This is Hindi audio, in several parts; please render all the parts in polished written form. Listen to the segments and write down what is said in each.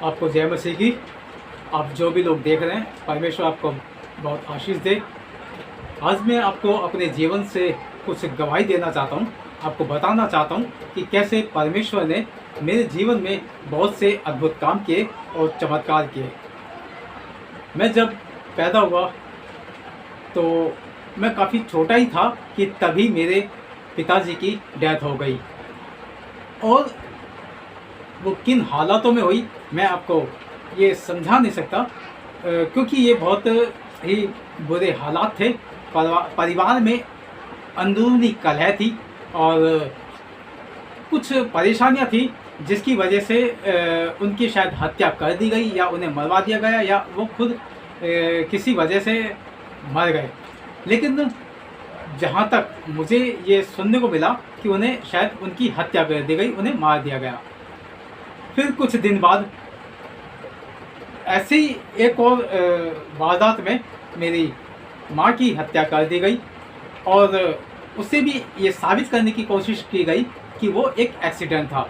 आपको जय मसीह की। आप जो भी लोग देख रहे हैं, परमेश्वर आपको बहुत आशीष दे। आज मैं आपको अपने जीवन से कुछ गवाही देना चाहता हूँ, आपको बताना चाहता हूँ कि कैसे परमेश्वर ने मेरे जीवन में बहुत से अद्भुत काम किए और चमत्कार किए। मैं जब पैदा हुआ तो मैं काफ़ी छोटा ही था कि तभी मेरे पिताजी की डेथ हो गई, और वो किन हालातों में हुई मैं आपको ये समझा नहीं सकता, क्योंकि ये बहुत ही बुरे हालात थे। परिवार में अंदरूनी कलह थी और कुछ परेशानियां थी, जिसकी वजह से उनकी शायद हत्या कर दी गई या उन्हें मरवा दिया गया या वो खुद किसी वजह से मर गए। लेकिन जहाँ तक मुझे ये सुनने को मिला कि उन्हें शायद उनकी हत्या कर दी गई, उन्हें मार दिया गया। फिर कुछ दिन बाद ऐसे ही एक और वारदात में मेरी माँ की हत्या कर दी गई, और उससे भी ये साबित करने की कोशिश की गई कि वो एक एक्सीडेंट था।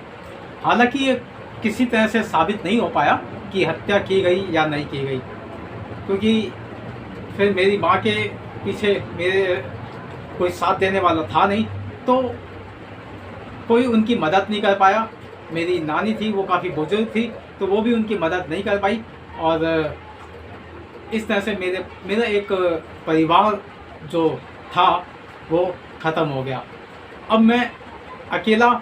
हालांकि ये किसी तरह से साबित नहीं हो पाया कि हत्या की गई या नहीं की गई, क्योंकि फिर मेरी माँ के पीछे मेरे कोई साथ देने वाला था नहीं, तो कोई उनकी मदद नहीं कर पाया। मेरी नानी थी, वो काफ़ी बुजुर्ग थी, तो वो भी उनकी मदद नहीं कर पाई, और इस तरह से मेरा एक परिवार जो था वो ख़त्म हो गया। अब मैं अकेला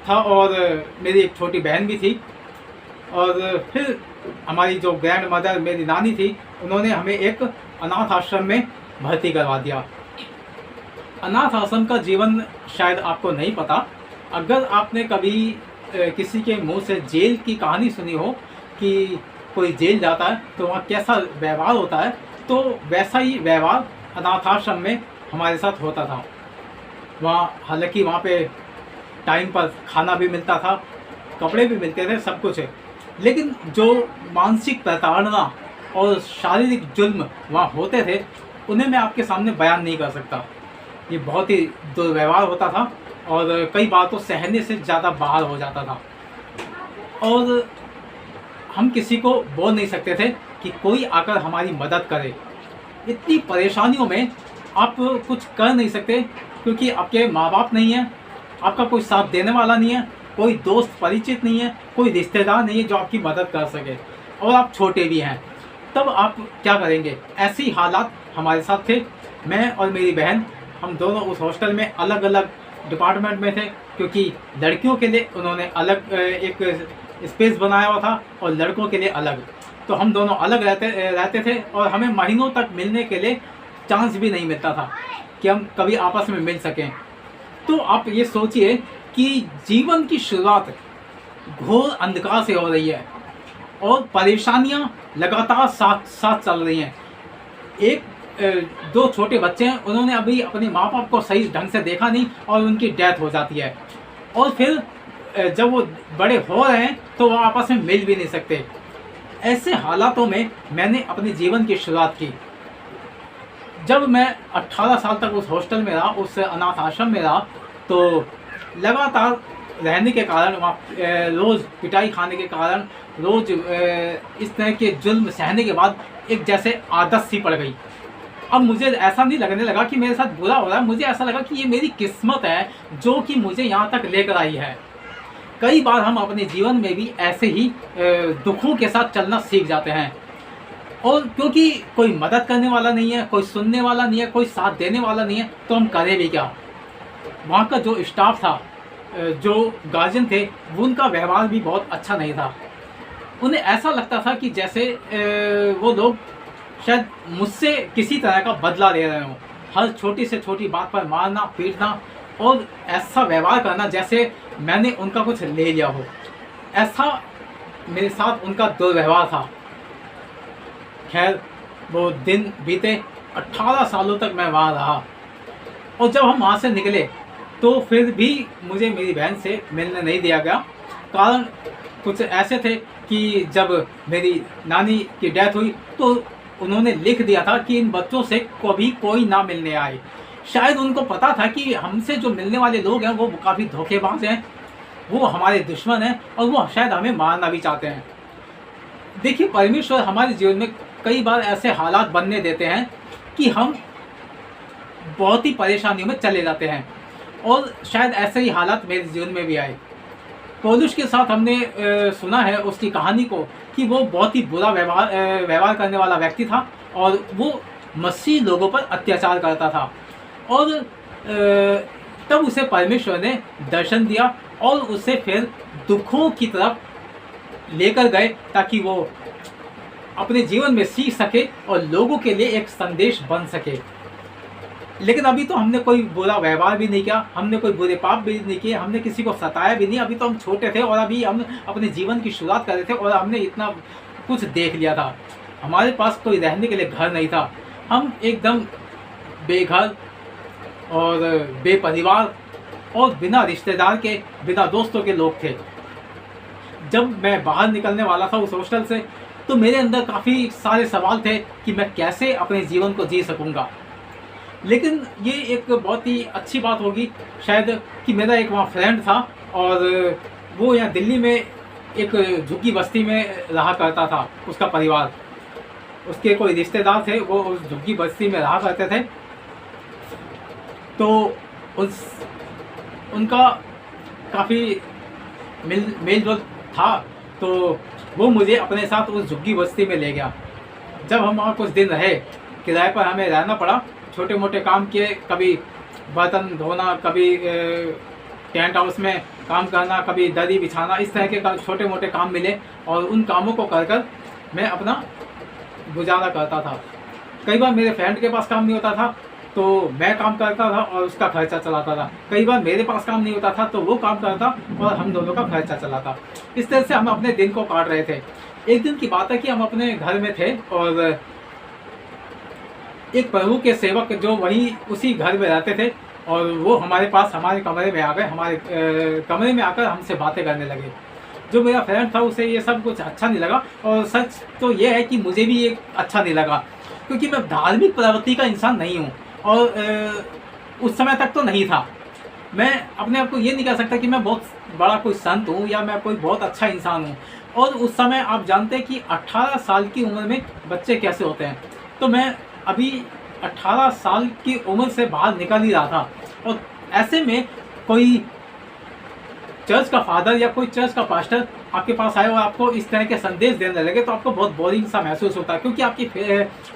था और मेरी एक छोटी बहन भी थी, और फिर हमारी जो ग्रैंड मदर मेरी नानी थी, उन्होंने हमें एक अनाथ आश्रम में भर्ती करवा दिया। अनाथ आश्रम का जीवन शायद आपको नहीं पता। अगर आपने कभी किसी के मुंह से जेल की कहानी सुनी हो कि कोई जेल जाता है तो वहाँ कैसा व्यवहार होता है, तो वैसा ही व्यवहार अनाथ आश्रम में हमारे साथ होता था। हालांकि वहाँ पे टाइम पर खाना भी मिलता था, कपड़े भी मिलते थे, सब कुछ है, लेकिन जो मानसिक प्रताड़ना और शारीरिक जुल्म वहाँ होते थे, उन्हें मैं आपके सामने बयान नहीं कर सकता। ये बहुत ही दुर्व्यवहार होता था, और कई बार तो सहने से ज़्यादा बाहर हो जाता था, और हम किसी को बोल नहीं सकते थे कि कोई आकर हमारी मदद करे। इतनी परेशानियों में आप कुछ कर नहीं सकते, क्योंकि आपके माँ बाप नहीं हैं, आपका कोई साथ देने वाला नहीं है, कोई दोस्त परिचित नहीं है, कोई रिश्तेदार नहीं है जो आपकी मदद कर सके, और आप छोटे भी हैं। तब आप क्या करेंगे? ऐसी हालात हमारे साथ थे। मैं और मेरी बहन, हम दोनों उस हॉस्टल में अलग अलग डिपार्टमेंट में थे, क्योंकि लड़कियों के लिए उन्होंने अलग एक स्पेस बनाया हुआ था और लड़कों के लिए अलग। तो हम दोनों अलग रहते थे, और हमें महीनों तक मिलने के लिए चांस भी नहीं मिलता था कि हम कभी आपस में मिल सकें। तो आप ये सोचिए कि जीवन की शुरुआत घोर अंधकार से हो रही है, और परेशानियां लगातार साथ साथ चल रही हैं। एक दो छोटे बच्चे हैं, उन्होंने अभी अपने माँ बाप को सही ढंग से देखा नहीं, और उनकी डेथ हो जाती है, और फिर जब वो बड़े हो रहे हैं तो वो आपस में मिल भी नहीं सकते। ऐसे हालातों में मैंने अपने जीवन की शुरुआत की। जब मैं 18 साल तक उस हॉस्टल में रहा, उस अनाथ आश्रम में रहा, तो लगातार रहने के कारण, वहाँ रोज़ पिटाई खाने के कारण, रोज़ इस तरह के जुल्म सहने के बाद एक जैसे आदत सी पड़ गई। अब मुझे ऐसा नहीं लगने लगा कि मेरे साथ बुरा हो रहा है, मुझे ऐसा लगा कि ये मेरी किस्मत है जो कि मुझे यहाँ तक लेकर आई है। कई बार हम अपने जीवन में भी ऐसे ही दुखों के साथ चलना सीख जाते हैं, और क्योंकि कोई मदद करने वाला नहीं है, कोई सुनने वाला नहीं है, कोई साथ देने वाला नहीं है, तो हम करें भी क्या? वहाँ का जो स्टाफ था, जो गार्जियन थे, वो उनका व्यवहार भी बहुत अच्छा नहीं था। उन्हें ऐसा लगता था कि जैसे वो लोग शायद मुझसे किसी तरह का बदला ले रहे हों। हर छोटी से छोटी बात पर मारना, पीटना, और ऐसा व्यवहार करना जैसे मैंने उनका कुछ ले लिया हो। ऐसा मेरे साथ उनका दुर्व्यवहार था। खैर, वो दिन बीते, 18 सालों तक मैं वहाँ रहा, और जब हम वहाँ से निकले तो फिर भी मुझे मेरी बहन से मिलने नहीं दिया गया। कारण कुछ ऐसे थे कि जब मेरी नानी की डेथ हुई तो उन्होंने लिख दिया था कि इन बच्चों से कभी कोई ना मिलने आए। शायद उनको पता था कि हमसे जो मिलने वाले लोग हैं वो काफ़ी धोखेबाज हैं, वो हमारे दुश्मन हैं और वो शायद हमें मारना भी चाहते हैं। देखिए, परमेश्वर हमारे जीवन में कई बार ऐसे हालात बनने देते हैं कि हम बहुत ही परेशानियों में चले जाते हैं, और शायद ऐसे ही हालात मेरे जीवन में भी आए। पौलुस के साथ हमने सुना है उसकी कहानी को कि वो बहुत ही बुरा व्यवहार करने वाला व्यक्ति था, और वो मसीह लोगों पर अत्याचार करता था। और तब उसे परमेश्वर ने दर्शन दिया और उसे फिर दुखों की तरफ लेकर गए, ताकि वो अपने जीवन में सीख सके और लोगों के लिए एक संदेश बन सके। लेकिन अभी तो हमने कोई बुरा व्यवहार भी नहीं किया, हमने कोई बुरे पाप भी नहीं किए, हमने किसी को सताया भी नहीं। अभी तो हम छोटे थे और अभी हम अपने जीवन की शुरुआत कर रहे थे, और हमने इतना कुछ देख लिया था। हमारे पास कोई रहने के लिए घर नहीं था, हम एकदम बेघर और बेपरिवार और बिना रिश्तेदार के, बिना दोस्तों के लोग थे। जब मैं बाहर निकलने वाला था उस हॉस्टल से, तो मेरे अंदर काफ़ी सारे सवाल थे कि मैं कैसे अपने जीवन को जी सकूंगा। लेकिन ये एक बहुत ही अच्छी बात होगी शायद कि मेरा एक वहाँ फ्रेंड था, और वो यहाँ दिल्ली में एक झुग्गी बस्ती में रहा करता था। उसका परिवार, उसके कोई रिश्तेदार थे, वो उस झुग्गी बस्ती में रहा करते थे। तो उनका काफ़ी मेल जोल था, तो वो मुझे अपने साथ उस झुग्गी बस्ती में ले गया। जब हम वहाँ कुछ दिन रहे, किराए पर हमें रहना पड़ा, छोटे मोटे काम किए, कभी बर्तन धोना, कभी टेंट हाउस में काम करना, कभी दरी बिछाना, इस तरह के छोटे मोटे काम मिले, और उन कामों को कर कर मैं अपना गुजारा करता था। कई बार मेरे फ्रेंड के पास काम नहीं होता था तो मैं काम करता था और उसका खर्चा चलाता था। कई बार मेरे पास काम नहीं होता था तो वो काम करता और हम दोनों का खर्चा चलाता। इस तरह से हम अपने दिन को काट रहे थे। एक दिन की बात है कि हम अपने घर में थे, और एक प्रभु के सेवक जो वही उसी घर में रहते थे, और वो हमारे पास हमारे कमरे में आ गए। हमारे कमरे में आकर हमसे बातें करने लगे। जो मेरा फ्रेंड था उसे ये सब कुछ अच्छा नहीं लगा, और सच तो ये है कि मुझे भी ये अच्छा नहीं लगा, क्योंकि मैं धार्मिक प्रवृत्ति का इंसान नहीं हूँ, और उस समय तक तो नहीं था। मैं अपने आप को ये नहीं कह सकता कि मैं बहुत बड़ा कोई संत हूँ या मैं कोई बहुत अच्छा इंसान हूँ। और उस समय आप जानते हैं कि 18 साल की उम्र में बच्चे कैसे होते हैं, तो मैं अभी 18 साल की उम्र से बाहर निकल ही रहा था, और ऐसे में कोई चर्च का फादर या कोई चर्च का पास्टर आपके पास आए और आपको इस तरह के संदेश देने लगे तो आपको बहुत बोरिंग सा महसूस होता है, क्योंकि आपकी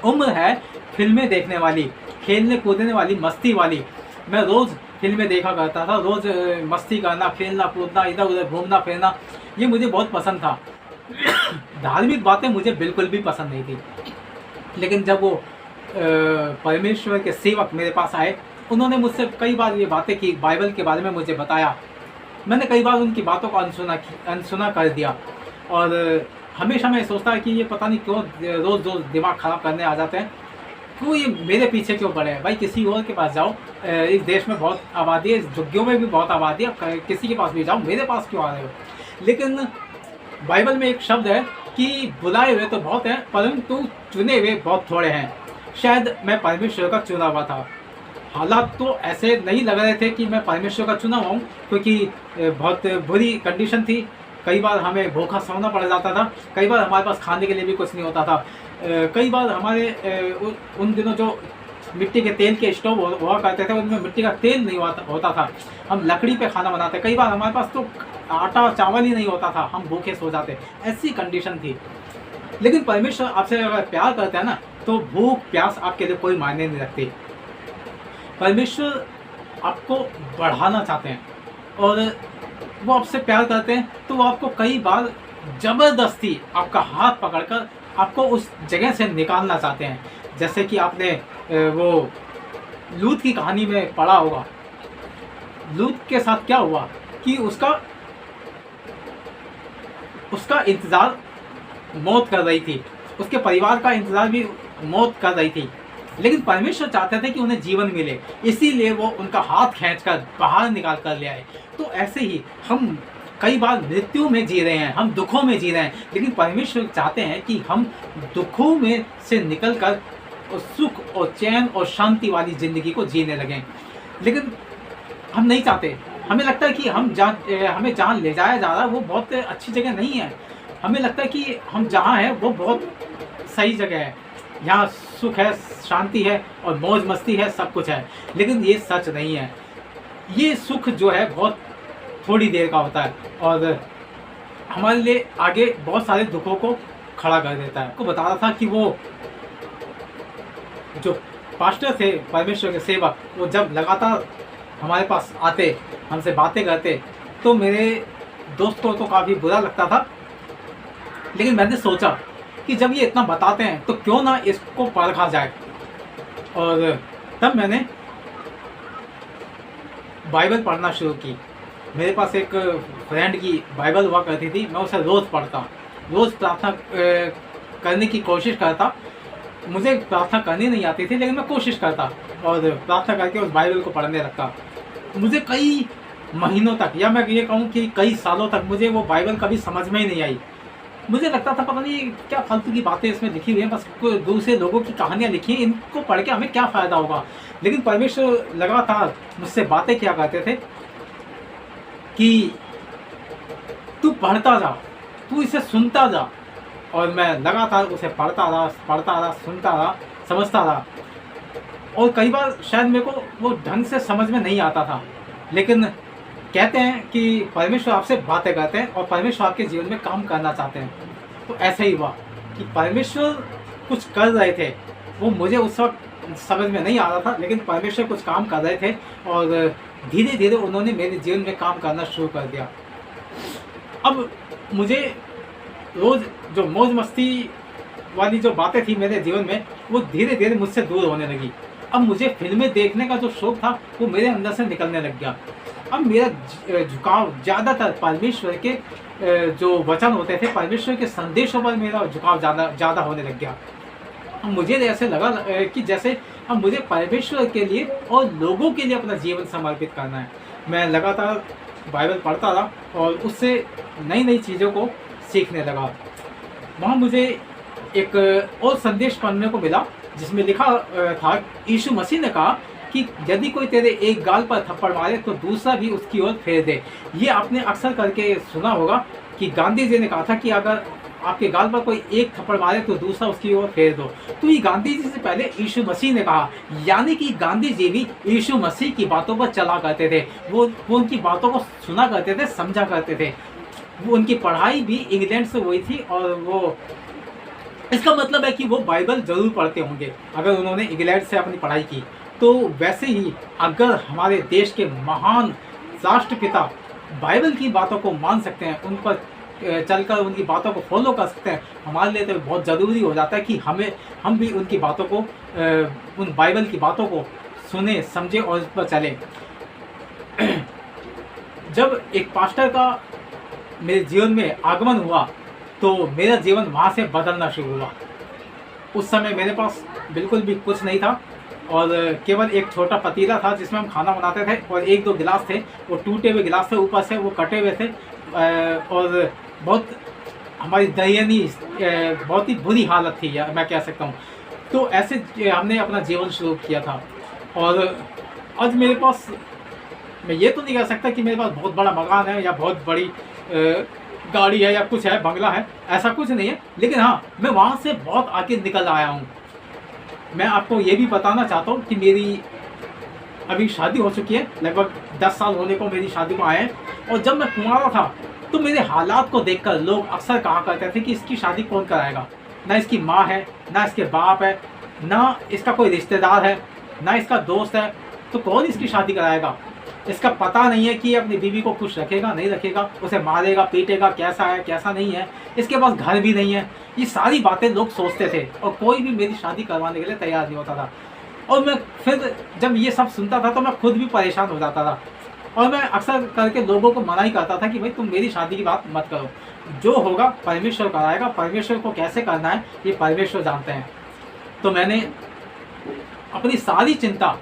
उम्र है फिल्में देखने वाली, खेलने कूदने वाली, मस्ती वाली। मैं रोज़ फिल्में देखा करता था, रोज़ मस्ती करना, खेलना कूदना, इधर उधर घूमना फिरना, ये मुझे बहुत पसंद था। धार्मिक बातें मुझे बिल्कुल भी पसंद नहीं थी। लेकिन जब वो परमेश्वर के सेवक मेरे पास आए, उन्होंने मुझसे कई बार ये बातें की, बाइबल के बारे में मुझे बताया। मैंने कई बार उनकी बातों को अनसुना कर दिया, और हमेशा मैं सोचता है कि ये पता नहीं क्यों रोज़ रोज़ दिमाग ख़राब करने आ जाते हैं, क्यों ये मेरे पीछे क्यों पड़े हैं। भाई किसी और के पास जाओ, इस देश में बहुत आबादी है, इस झुग्गियों में भी बहुत आबादी है, किसी के पास भी जाओ, मेरे पास क्यों आ रहे हो। लेकिन बाइबल में एक शब्द है कि बुलाए हुए तो बहुत हैं परंतु चुने हुए बहुत थोड़े हैं। शायद मैं परमेश्वर का चुना हुआ था। हालात तो ऐसे नहीं लग रहे थे कि मैं परमेश्वर का चुना हुआ हूँ, क्योंकि बहुत बुरी कंडीशन थी। कई बार हमें भूखा सोना पड़ जाता था, कई बार हमारे पास खाने के लिए भी कुछ नहीं होता था। कई बार हमारे उन दिनों जो मिट्टी के तेल के स्टोव हुआ करते थे उनमें मिट्टी का तेल नहीं होता था, हम लकड़ी पे खाना बनाते। कई बार हमारे पास तो आटा चावल ही नहीं होता था, हम भूखे सो जाते, ऐसी कंडीशन थी। लेकिन परमेश्वर आपसे अगर प्यार करते हैं ना, तो भूख प्यास आपके लिए कोई मायने नहीं रखती। परमेश्वर आपको बढ़ाना चाहते हैं, और वो आपसे प्यार करते हैं, तो वो आपको कई बार ज़बरदस्ती आपका हाथ पकड़कर आपको उस जगह से निकालना चाहते हैं। जैसे कि आपने वो लूत की कहानी में पढ़ा होगा। लूत के साथ क्या हुआ कि उसका इंतज़ार मौत कर रही थी, उसके परिवार का इंतज़ार भी मौत कर रही थी, लेकिन परमेश्वर चाहते थे कि उन्हें जीवन मिले, इसीलिए वो उनका हाथ खींचकर बाहर निकाल कर ले आए। तो ऐसे ही हम कई बार मृत्यु में जी रहे हैं, हम दुखों में जी रहे हैं, लेकिन परमेश्वर चाहते हैं कि हम दुखों में से निकलकर सुख और चैन और शांति वाली ज़िंदगी को जीने लगें। लेकिन हम नहीं चाहते, हमें लगता है कि हमें जहाँ ले जाया जा रहा है वो बहुत अच्छी जगह नहीं है। हमें लगता है कि हम जहाँ हैं वो बहुत सही जगह है, यहाँ सुख है, शांति है और मौज मस्ती है, सब कुछ है। लेकिन ये सच नहीं है। ये सुख जो है बहुत थोड़ी देर का होता है और हमारे लिए आगे बहुत सारे दुखों को खड़ा कर देता है। आपको बता रहा था कि वो जो पास्टर थे, परमेश्वर के सेवक, वो जब लगातार हमारे पास आते, हमसे बातें करते, तो मेरे दोस्त को तो काफ़ी बुरा लगता था। लेकिन मैंने सोचा कि जब ये इतना बताते हैं तो क्यों ना इसको परखा जाए। और तब मैंने बाइबल पढ़ना शुरू की। मेरे पास एक फ्रेंड की बाइबल हुआ करती थी, मैं उसे रोज़ पढ़ता, रोज़ प्रार्थना करने की कोशिश करता। मुझे प्रार्थना करनी नहीं आती थी लेकिन मैं कोशिश करता और प्रार्थना करके उस बाइबल को पढ़ने लगता। मुझे कई महीनों तक, या मैं ये कहूँ कि कई सालों तक, मुझे वो बाइबल कभी समझ में ही नहीं आई। मुझे लगता था पता नहीं क्या फालतू की बातें इसमें लिखी हुई हैं, बस दूसरे लोगों की कहानियाँ लिखी हैं, इनको पढ़ के हमें क्या फ़ायदा होगा। लेकिन परमेश्वर लगातार मुझसे बातें क्या करते थे कि तू पढ़ता जा, तू इसे सुनता जा। और मैं लगातार उसे पढ़ता रहा, सुनता रहा, समझता रहा। और कई बार शायद मेरे को वो ढंग से समझ में नहीं आता था, लेकिन कहते हैं कि परमेश्वर आपसे बातें करते हैं और परमेश्वर आपके जीवन में काम करना चाहते हैं। तो ऐसा ही हुआ कि परमेश्वर कुछ कर रहे थे, वो मुझे उस वक्त समझ में नहीं आ रहा था, लेकिन परमेश्वर कुछ काम कर रहे थे और धीरे धीरे उन्होंने मेरे जीवन में काम करना शुरू कर दिया। अब मुझे रोज़ जो मौज मस्ती वाली जो बातें थी मेरे जीवन में, वो धीरे धीरे मुझसे दूर होने लगी। अब मुझे फिल्में देखने का जो शौक़ था वो मेरे अंदर से निकलने लग गया। अब मेरा झुकाव ज़्यादातर परमेश्वर के जो वचन होते थे, परमेश्वर के संदेशों पर मेरा झुकाव ज़्यादा होने लग गया। अब मुझे ऐसे लगा कि जैसे अब मुझे परमेश्वर के लिए और लोगों के लिए अपना जीवन समर्पित करना है। मैं लगातार बाइबल पढ़ता रहा और उससे नई नई चीज़ों को सीखने लगा। वहाँ मुझे एक और संदेश पढ़ने को मिला जिसमें लिखा था, यीशु मसीह ने कहा कि यदि कोई तेरे एक गाल पर थप्पड़ मारे तो दूसरा भी उसकी ओर फेर दे। ये आपने अक्सर करके सुना होगा कि गांधी जी ने कहा था कि अगर आपके गाल पर कोई एक थप्पड़ मारे तो दूसरा उसकी ओर फेर दो। तो ये गांधी जी से पहले यीशु मसीह ने कहा, यानी कि गांधी जी भी यीशु मसीह की बातों पर चला करते थे। वो उनकी बातों को सुना करते थे, समझा करते थे। वो उनकी पढ़ाई भी इंग्लैंड से हुई थी और वो, इसका मतलब है कि वो बाइबल ज़रूर पढ़ते होंगे अगर उन्होंने इंग्लैंड से अपनी पढ़ाई की। तो वैसे ही अगर हमारे देश के महान राष्ट्रपिता बाइबल की बातों को मान सकते हैं, उन पर चलकर उनकी बातों को फॉलो कर सकते हैं, हमारे लिए तो बहुत ज़रूरी हो जाता है कि हम भी उनकी बातों को, उन बाइबल की बातों को सुने, समझे और उस पर चलें। जब एक पास्टर का मेरे जीवन में आगमन हुआ तो मेरा जीवन वहाँ से बदलना शुरू हुआ। उस समय मेरे पास बिल्कुल भी कुछ नहीं था और केवल एक छोटा पतीला था जिसमें हम खाना बनाते थे और एक दो गिलास थे, वो टूटे हुए गिलास थे, ऊपर से वो कटे हुए थे और बहुत हमारी दयनीय, बहुत ही बुरी हालत थी, या मैं कह सकता हूँ। तो ऐसे हमने अपना जीवन शुरू किया था। और आज मेरे पास, मैं ये तो नहीं कह सकता कि मेरे पास बहुत बड़ा मकान है या बहुत बड़ी गाड़ी है या कुछ है, बंगला है, ऐसा कुछ नहीं है। लेकिन हाँ, मैं वहाँ से बहुत आगे निकल आया हूँ। मैं आपको ये भी बताना चाहता हूँ कि मेरी अभी शादी हो चुकी है, लगभग 10 साल होने को मेरी शादी को आए हैं। और जब मैं कुंवारा था तो मेरे हालात को देखकर लोग अक्सर कहा करते थे कि इसकी शादी कौन कराएगा। ना इसकी माँ है, ना इसके बाप है, ना इसका कोई रिश्तेदार है, ना इसका दोस्त है, तो कौन इसकी शादी कराएगा। इसका पता नहीं है कि अपनी बीवी को खुश रखेगा, नहीं रखेगा, उसे मारेगा, पीटेगा, कैसा है, कैसा नहीं है, इसके पास घर भी नहीं है। ये सारी बातें लोग सोचते थे और कोई भी मेरी शादी करवाने के लिए तैयार नहीं होता था। और मैं फिर जब ये सब सुनता था तो मैं खुद भी परेशान हो जाता था और मैं अक्सर करके लोगों को मना ही करता था कि भाई तुम मेरी शादी की बात मत करो, जो होगा परमेश्वर कराएगा, परमेश्वर को कैसे करना है ये परमेश्वर जानते हैं। तो मैंने अपनी सारी चिंता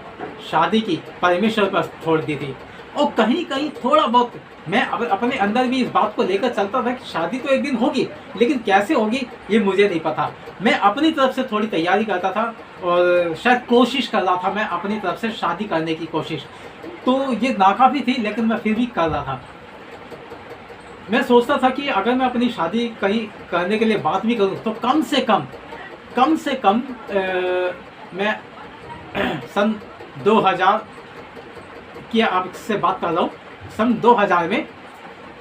शादी की परमेश्वर पर छोड़ दी थी और कहीं कहीं थोड़ा बहुत मैं अपने अंदर भी इस बात को लेकर चलता था कि शादी तो एक दिन होगी, लेकिन कैसे होगी ये मुझे नहीं पता। मैं अपनी तरफ से थोड़ी तैयारी करता था और शायद कोशिश कर रहा था मैं अपनी तरफ से शादी करने की कोशिश। तो ये नाकाफी थी, लेकिन मैं फिर भी कर रहा था। मैं सोचता था कि अगर मैं अपनी शादी कहीं करने के लिए बात भी करूं तो कम से कम मैं सन 2000 की आपसे बात कर रहा हूँ, सन 2000 में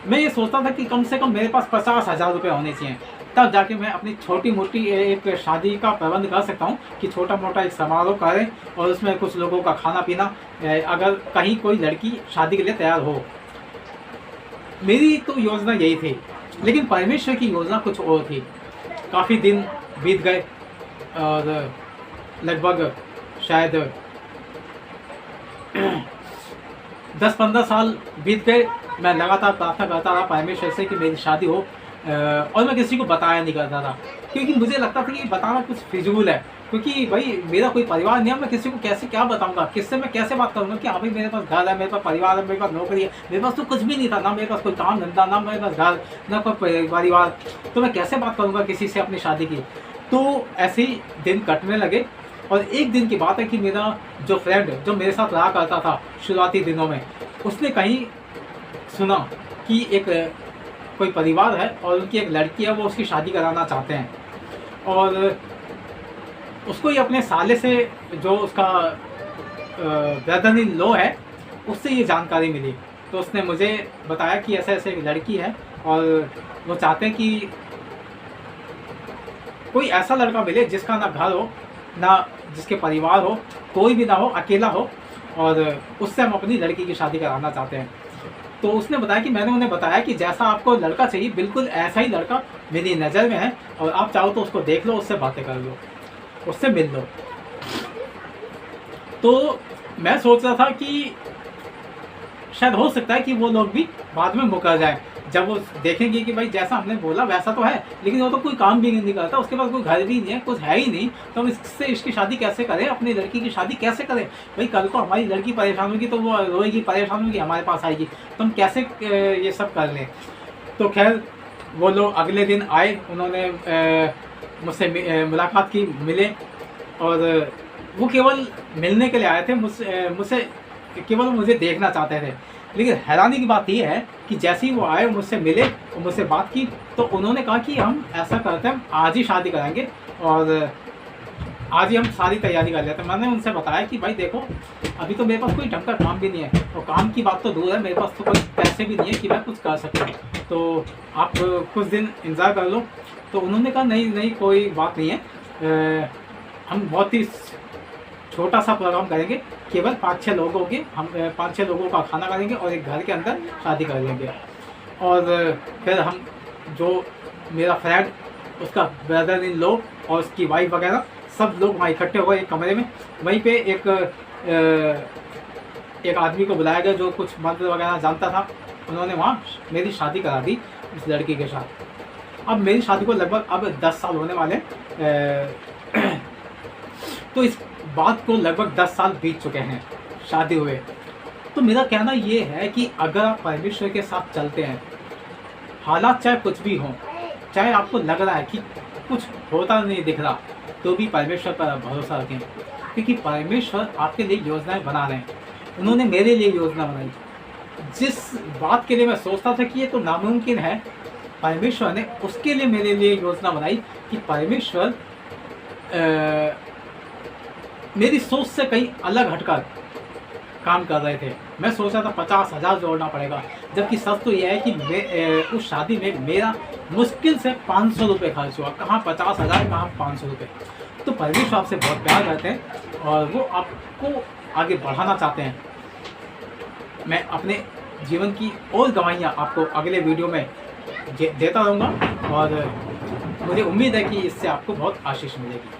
मैं ये सोचता था कि कम से कम मेरे पास 50,000 रुपये होने चाहिए, तब जाके मैं अपनी छोटी मोटी एक शादी का प्रबंध कर सकता हूँ कि छोटा मोटा एक समारोह करें और उसमें कुछ लोगों का खाना पीना, अगर कहीं कोई लड़की शादी के लिए तैयार हो। मेरी तो योजना यही थी, लेकिन परमेश्वर की योजना कुछ और थी। काफ़ी दिन बीत गए और लगभग शायद 10-15 साल बीत गए। मैं लगातार प्रार्थना करता रहा परमेश्वर से कि मेरी शादी हो, और मैं किसी को बताया नहीं करता था, क्योंकि मुझे लगता था कि बताना कुछ फिजूल है, क्योंकि भाई मेरा कोई परिवार नहीं है। मैं किसी को कैसे क्या बताऊंगा, किससे मैं कैसे बात करूंगा कि हाँ भाई मेरे पास घर है, मेरे पास परिवार है, मेरे पास नौकरी है। मेरे पास तो कुछ भी नहीं था, ना मेरे पास कोई काम धंधा, ना मेरे पास घर, ना कोई परिवार। तो मैं कैसे बात करूंगा किसी से अपनी शादी की। तो ऐसे ही दिन कटने लगे और एक दिन की बात है कि मेरा जो फ्रेंड जो मेरे साथ रहा करता था शुरुआती दिनों में, उसने कहीं सुना कि एक कोई परिवार है और उनकी एक लड़की है, वो उसकी शादी कराना चाहते हैं। और उसको ये अपने साले से, जो उसका ब्रदर इन लॉ है, उससे ये जानकारी मिली। तो उसने मुझे बताया कि ऐसे ऐसे एक लड़की है और वो चाहते हैं कि कोई ऐसा लड़का मिले जिसका ना घर हो, ना जिसके परिवार हो, कोई भी ना हो, अकेला हो, और उससे हम अपनी लड़की की शादी कराना चाहते हैं। तो उसने बताया कि मैंने उन्हें बताया कि जैसा आपको लड़का चाहिए बिल्कुल ऐसा ही लड़का मेरी नज़र में है, और आप चाहो तो उसको देख लो, उससे बातें कर लो, उससे मिल लो। तो मैं सोच रहा था कि शायद हो सकता है कि वो लोग भी बाद में मुकर जाए, जब वो देखेंगे कि भाई जैसा हमने बोला वैसा तो है, लेकिन वो तो कोई काम भी नहीं करता, उसके पास कोई घर भी नहीं है, कुछ है ही नहीं, तो हम इससे इसकी शादी कैसे करें, अपनी लड़की की शादी कैसे करें। भाई कल को हमारी लड़की परेशान होगी तो वो रोएगी, परेशान होगी, हमारे पास आएगी, तो हम कैसे ये सब कर लें। तो खैर वो लोग अगले दिन आए, उन्होंने मुझसे मुलाकात की, मिले, और वो केवल मिलने के लिए आए थे, मुझसे केवल मुझे देखना चाहते थे। लेकिन हैरानी की बात यह है कि जैसे ही वो आए, मुझसे मिले और मुझसे बात की, तो उन्होंने कहा कि हम ऐसा करते हैं, आज ही शादी कराएंगे और आज ही हम सारी तैयारी कर लेते हैं। मैंने उनसे बताया कि भाई देखो, अभी तो मेरे पास कोई ढंग का काम भी नहीं है, और काम की बात तो दूर है, मेरे पास तो कोई पैसे भी नहीं है कि मैं कुछ कर सकूँ, तो आप कुछ दिन इंतज़ार कर लो। तो उन्होंने कहा नहीं कोई बात नहीं है, हम बहुत ही छोटा सा प्रोग्राम करेंगे, केवल 5-6 लोग होंगे, हम 5-6 लोगों का खाना करेंगे और एक घर के अंदर शादी कर लेंगे। और फिर हम, जो मेरा फ्रेंड, उसका ब्रदर इन लॉ और उसकी वाइफ वगैरह सब लोग वहाँ इकट्ठे हो गए एक कमरे में। वहीं पे एक आदमी को बुलाया गया जो कुछ मंत्र वगैरह जानता था। उन्होंने वहाँ मेरी शादी करा दी इस लड़की के साथ। अब मेरी शादी को लगभग अब 10 साल होने वाले, तो इस बात को लगभग 10 साल बीत चुके हैं शादी हुए। तो मेरा कहना ये है कि अगर आप परमेश्वर के साथ चलते हैं, हालात चाहे कुछ भी हों, चाहे आपको लग रहा है कि कुछ होता नहीं दिख रहा, तो भी परमेश्वर पर भरोसा रखें, क्योंकि परमेश्वर आपके लिए योजनाएं बना रहे हैं। उन्होंने मेरे लिए योजना बनाई। जिस बात के लिए मैं सोचता था कि ये तो नामुमकिन है, परमेश्वर ने उसके लिए मेरे लिए योजना बनाई कि परमेश्वर मेरी सोच से कहीं अलग हटकर काम कर रहे थे। मैं सोचा था 50,000 जोड़ना पड़ेगा, जबकि सच तो यह है कि उस शादी में मेरा मुश्किल से 500 रुपये खर्च हुआ। कहाँ 50,000, कहाँ 500 रुपये। तो परमेश्वर आपसे बहुत प्यार करते हैं और वो आपको आगे बढ़ाना चाहते हैं। मैं अपने जीवन की और गवाहियाँ आपको अगले वीडियो में देता रहूँगा, और मुझे उम्मीद है कि इससे आपको बहुत आशीष मिलेगी।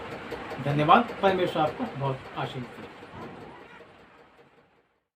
धन्यवाद। परमेश्वर आपको बहुत आशीष दे।